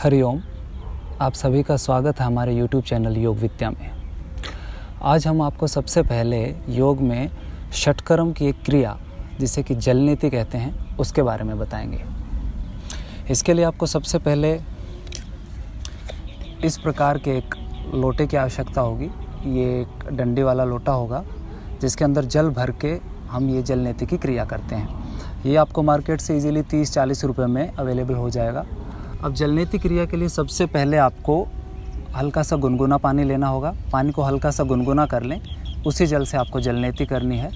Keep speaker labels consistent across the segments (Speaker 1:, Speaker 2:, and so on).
Speaker 1: हरिओम। आप सभी का स्वागत है हमारे YouTube चैनल योग विद्या में। आज हम आपको सबसे पहले योग में षटकर्म की एक क्रिया जिसे कि जलनेति कहते हैं उसके बारे में बताएंगे। इसके लिए आपको सबसे पहले इस प्रकार के एक लोटे की आवश्यकता होगी। ये एक डंडी वाला लोटा होगा जिसके अंदर जल भर के हम ये जलनेति की क्रिया करते हैं। ये आपको मार्केट से इजीली 30-40 रुपये में अवेलेबल हो जाएगा। अब जलनेति क्रिया के लिए सबसे पहले आपको हल्का सा गुनगुना पानी लेना होगा। पानी को हल्का सा गुनगुना कर लें, उसी जल से आपको जलनेति करनी है।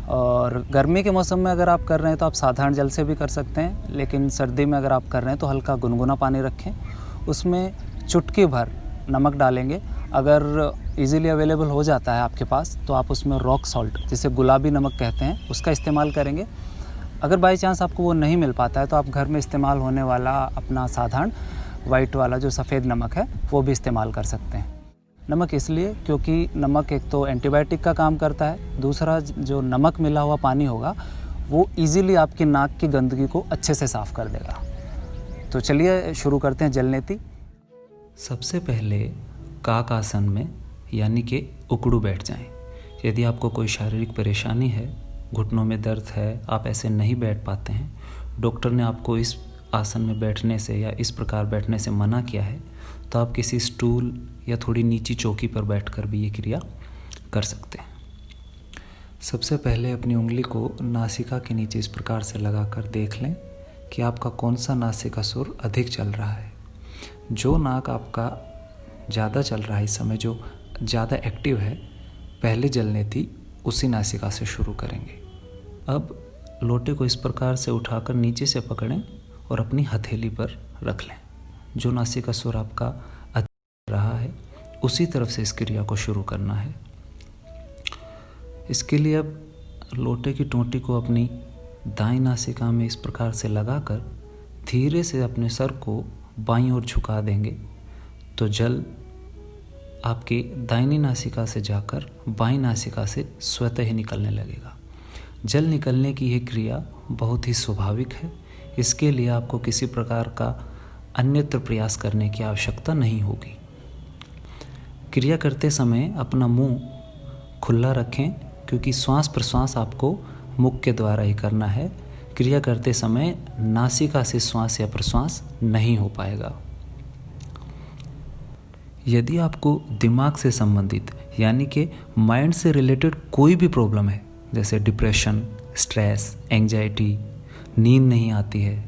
Speaker 1: और गर्मी के मौसम में अगर आप कर रहे हैं तो आप साधारण जल से भी कर सकते हैं, लेकिन सर्दी में अगर आप कर रहे हैं तो हल्का गुनगुना पानी रखें। उसमें चुटकी भर नमक डालेंगे। अगर इजीली अवेलेबल हो जाता है आपके पास तो आप उसमें रॉक सॉल्ट, जिसे गुलाबी नमक कहते हैं, उसका इस्तेमाल करेंगे। अगर बाई चांस आपको वो नहीं मिल पाता है तो आप घर में इस्तेमाल होने वाला अपना साधारण वाइट वाला जो सफ़ेद नमक है वो भी इस्तेमाल कर सकते हैं। नमक इसलिए क्योंकि नमक एक तो एंटीबायोटिक का काम करता है, दूसरा जो नमक मिला हुआ पानी होगा वो इजीली आपकी नाक की गंदगी को अच्छे से साफ़ कर देगा। तो चलिए शुरू करते हैं जलनेति।
Speaker 2: सबसे पहले काक आसन में यानी कि उकड़ू बैठ जाएं। यदि आपको कोई शारीरिक परेशानी है, घुटनों में दर्द है, आप ऐसे नहीं बैठ पाते हैं, डॉक्टर ने आपको इस आसन में बैठने से या इस प्रकार बैठने से मना किया है, तो आप किसी स्टूल या थोड़ी नीची चौकी पर बैठकर भी ये क्रिया कर सकते हैं। सबसे पहले अपनी उंगली को नासिका के नीचे इस प्रकार से लगाकर देख लें कि आपका कौन सा नासिका सुर अधिक चल रहा है। जो नाक आपका ज़्यादा चल रहा है, इस समय जो ज़्यादा एक्टिव है, पहले जलनेति उसी नासिका से शुरू करेंगे। अब लोटे को इस प्रकार से उठाकर नीचे से पकड़ें और अपनी हथेली पर रख लें। जो नासिका सुर आपका अधिक चल रहा है उसी तरफ से इस क्रिया को शुरू करना है। इसके लिए अब लोटे की टोंटी को अपनी दाईं नासिका में इस प्रकार से लगाकर धीरे से अपने सर को बाईं ओर झुका देंगे तो जल आपकी दाहिनी नासिका से जाकर बाईं नासिका से स्वतः ही निकलने लगेगा। जल निकलने की यह क्रिया बहुत ही स्वाभाविक है। इसके लिए आपको किसी प्रकार का अन्यत्र प्रयास करने की आवश्यकता नहीं होगी। क्रिया करते समय अपना मुंह खुला रखें, क्योंकि श्वास प्रश्वास आपको मुख के द्वारा ही करना है। क्रिया करते समय नासिका से श्वास या प्रश्वास नहीं हो पाएगा। यदि आपको दिमाग से संबंधित यानी कि माइंड से रिलेटेड कोई भी प्रॉब्लम है, जैसे डिप्रेशन, स्ट्रेस, एंजाइटी, नींद नहीं आती है,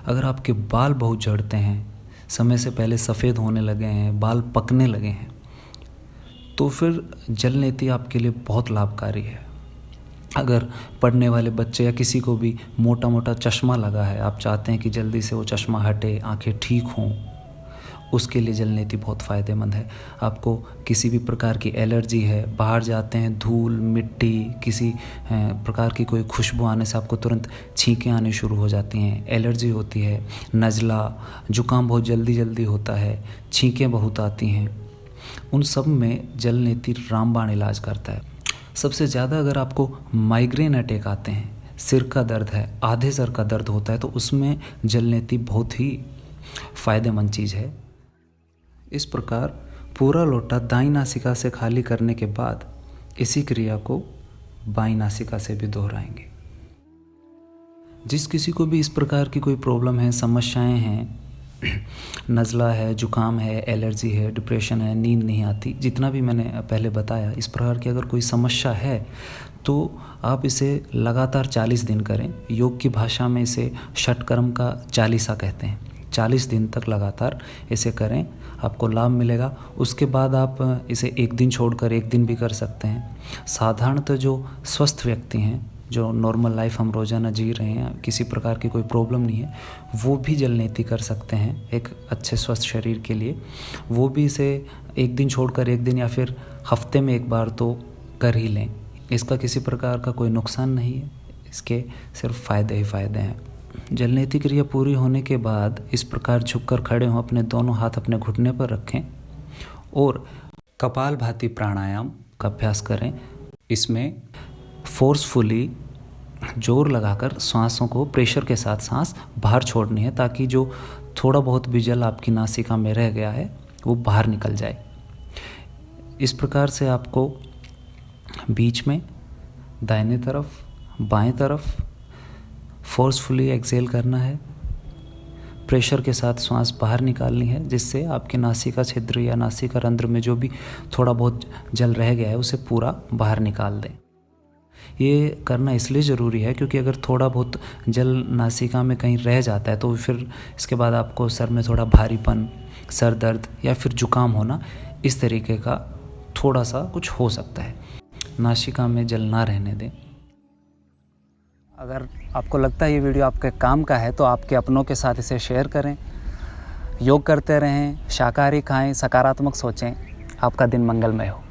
Speaker 2: अगर आपके बाल बहुत झड़ते हैं, समय से पहले सफ़ेद होने लगे हैं, बाल पकने लगे हैं, तो फिर जलनेति आपके लिए बहुत लाभकारी है। अगर पढ़ने वाले बच्चे या किसी को भी मोटा मोटा चश्मा लगा है, आप चाहते हैं कि जल्दी से वो चश्मा हटे, आंखें ठीक हों, उसके लिए जलनेति बहुत फ़ायदेमंद है। आपको किसी भी प्रकार की एलर्जी है, बाहर जाते हैं, धूल, मिट्टी, किसी प्रकार की कोई खुशबू आने से आपको तुरंत छींकें आने शुरू हो जाती हैं, एलर्जी होती है, नज़ला, जुकाम बहुत जल्दी होता है, छींकें बहुत आती हैं, उन सब में जलनेति रामबाण इलाज करता है। सबसे ज़्यादा अगर आपको माइग्रेन अटैक आते हैं, सिर का दर्द है, आधे सर का दर्द होता है, तो उसमें जलनेति बहुत ही फ़ायदेमंद चीज़ है। इस प्रकार पूरा लोटा दाईं नासिका से खाली करने के बाद इसी क्रिया को बाईं नासिका से भी दोहराएंगे। जिस किसी को भी इस प्रकार की कोई प्रॉब्लम है, समस्याएं हैं, नज़ला है, जुकाम है, एलर्जी है, डिप्रेशन है, नींद नहीं आती, जितना भी मैंने पहले बताया, इस प्रकार की अगर कोई समस्या है तो आप इसे लगातार 40 दिन करें। योग की भाषा में इसे षटकर्म का चालीसा कहते हैं। 40 दिन तक लगातार इसे करें, आपको लाभ मिलेगा। उसके बाद आप इसे एक दिन छोड़कर एक दिन भी कर सकते हैं। साधारणतः जो स्वस्थ व्यक्ति हैं, जो नॉर्मल लाइफ हम रोज़ाना जी रहे हैं, किसी प्रकार की कोई प्रॉब्लम नहीं है, वो भी जलनेति कर सकते हैं एक अच्छे स्वस्थ शरीर के लिए। वो भी इसे एक दिन छोड़कर एक दिन या फिर हफ्ते में एक बार तो कर ही लें। इसका किसी प्रकार का कोई नुकसान नहीं है, इसके सिर्फ फ़ायदे ही फ़ायदे हैं। जलनेति क्रिया पूरी होने के बाद इस प्रकार झुककर खड़े हों, अपने दोनों हाथ अपने घुटने पर रखें और कपालभाति प्राणायाम का अभ्यास करें। इसमें फोर्सफुली जोर लगाकर सांसों को प्रेशर के साथ सांस बाहर छोड़नी है, ताकि जो थोड़ा बहुत भी जल आपकी नासिका में रह गया है वो बाहर निकल जाए। इस प्रकार से आपको बीच में दाहिने तरफ, बाएं तरफ फोर्सफुली एक्सेल करना है। प्रेशर के साथ सांस बाहर निकालनी है, जिससे आपके नासिका छिद्र या नासिका रंध्र में जो भी थोड़ा बहुत जल रह गया है उसे पूरा बाहर निकाल दें। ये करना इसलिए ज़रूरी है क्योंकि अगर थोड़ा बहुत जल नासिका में कहीं रह जाता है तो फिर इसके बाद आपको सर में थोड़ा भारीपन, सर दर्द या फिर जुकाम होना, इस तरीके का थोड़ा सा कुछ हो सकता है। नासिका में जल ना रहने दें।
Speaker 1: अगर आपको लगता है ये वीडियो आपके काम का है तो आपके अपनों के साथ इसे शेयर करें। योग करते रहें, शाकाहारी खाएं, सकारात्मक सोचें। आपका दिन मंगलमय हो।